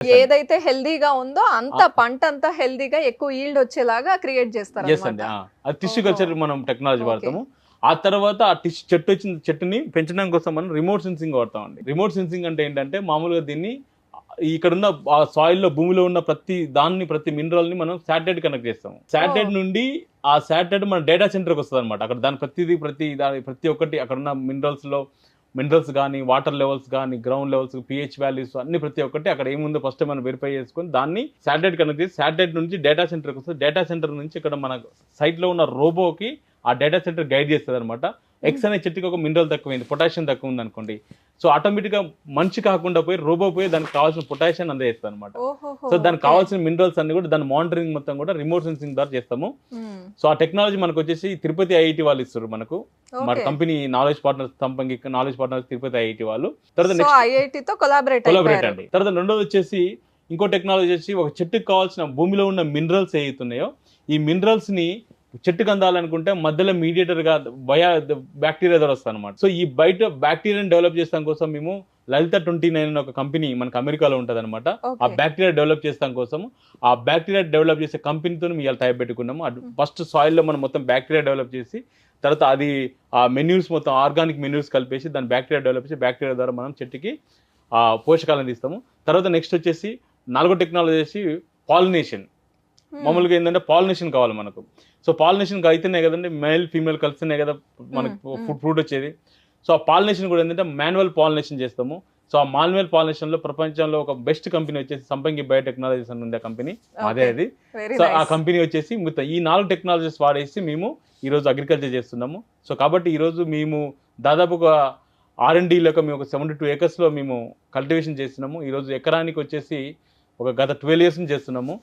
ఏదైతే హెల్దీగా ఉందో అంత పంట అంతా హెల్దీగా ఎక్కువ ఈల్డ్ వచ్చేలాగా క్రియేట్ చేస్తారు ఎస్ అండి. అది టిష్యూ కల్చర్ మనం టెక్నాలజీ వాడతాము. ఆ తర్వాత ఆ టిష్యూ చెట్టు వచ్చిన చెట్టుని పెంచడం కోసం మనం రిమోట్ సెన్సింగ్ వాడతామండి. రిమోట్ సెన్సింగ్ అంటే ఏంటంటే మామూలుగా దీన్ని ఇక్కడున్న ఆ సాయిల్లో భూమిలో ఉన్న ప్రతి మినరల్ ని మనం శాటిలైట్ కనెక్ట్ చేస్తాము. శాటిలైట్ నుండి ఆ శాటిలైట్ మన డేటా సెంటర్కి వస్తుంది అనమాట. అక్కడ దాని ప్రతి ఒక్కటి అక్కడ ఉన్న మినరల్స్ కానీ, వాటర్ లెవెల్స్ కానీ, గ్రౌండ్ లెవెల్స్, పిహెచ్ వాల్యూస్ అన్ని ప్రతి ఒక్కటి అక్కడ ఏముందో ఫస్ట్ మనం వెరిఫై చేసుకొని దాన్ని శాటిలైట్ కనెక్ట్ చేసి శాటిలైట్ నుంచి డేటా సెంటర్కి వస్తుంది. డేటా సెంటర్ నుంచి ఇక్కడ మన సైట్లో ఉన్న రోబోకి ఆ డేటా సెంటర్ గైడ్ చేస్తుంది అనమాట. ఎక్స్ అనే చెట్టుకి ఒక మినరల్ తక్కువైంది, పొటాషియం తక్కువ ఉంది అనుకోండి, సో ఆటోమేటిక్గా మనిషి కాకుండా పోయి రోబో పోయి దానికి కావాల్సిన పొటాషియం అందజేస్తుంది అనమాట. సో దానికి కావాల్సిన మినరల్స్ అన్ని కూడా దాని మానిటరింగ్ మొత్తం కూడా రిమోట్ సెన్సింగ్ ద్వారా చేస్తాము. సో ఆ టెక్నాలజీ మనకు వచ్చేసి తిరుపతి ఐఐటి వాళ్ళు ఇస్తారు మనకు. మన company knowledge partners Tirupati IIT వాళ్ళు. తర్వాత కొలాబరేట్ అండి. తర్వాత రెండోది వచ్చేసి ఇంకో టెక్నాలజీ వచ్చి ఒక చెట్టుకు కావాల్సిన భూమిలో ఉన్న మినరల్స్ ఏవైతున్నాయో ఈ మినరల్స్ ని చెట్టుకు అందాలనుకుంటే మధ్యలో మీడియేటర్ గా బ్యాక్టీరియా ద్వారా వస్తుంది అనమాట. సో ఈ బయట బ్యాక్టీరియాని డెవలప్ చేస్తాం కోసం మేము లలిత 29 అనే ఒక కంపెనీ మనకు అమెరికాలో ఉంటుంది అనమాట. ఆ బ్యాక్టీరియా డెవలప్ చేస్తాం కోసం ఆ బ్యాక్టీరియా డెవలప్ చేసే కంపెనీతో మేము ఇలా టైప్ పెట్టుకున్నాము. ఫస్ట్ సాయిల్లో మనం మొత్తం బ్యాక్టీరియా డెవలప్ చేసి తర్వాత అది ఆ మెన్యూస్ మొత్తం ఆర్గానిక్ మెన్యూస్ కలిపేసి దాని బ్యాక్టీరియా డెవలప్ చేసి బ్యాక్టీరియా ద్వారా మనం చెట్టుకి పోషకాలను ఇస్తాము. తర్వాత నెక్స్ట్ వచ్చేసి 4వ టెక్నాలజీ వచ్చేసి పాలినేషన్. మామూలుగా ఏంటంటే పాలినేషన్ కావాలి మనకు. సో పాలినేషన్ అయితేనే కదండి మేల్ ఫీమేల్ కలిసినే కదా మనకు ఫ్రూట్ వచ్చేది. సో ఆ పాలినేషన్ కూడా ఏంటంటే మాన్యువల్ పాలినేషన్ చేస్తాము. సో ఆ మాన్యువల్ పాలినేషన్ లో ప్రపంచంలో ఒక బెస్ట్ కంపెనీ వచ్చేసి సంపంగి బయోటెక్నాలజీస్ అని ఉంది ఆ కంపెనీ, అదే అది. సో ఆ కంపెనీ వచ్చేసి ఈ 4 టెక్నాలజీస్ వాడేసి మేము ఈరోజు అగ్రికల్చర్ చేస్తున్నాము. సో కాబట్టి ఈరోజు మేము దాదాపుగా R&Dలో మేము ఒక 72 acres లో మేము కల్టివేషన్ చేస్తున్నాము. ఈరోజు ఎకరానికి వచ్చేసి గత 12 years నుంచి చేస్తున్నాము.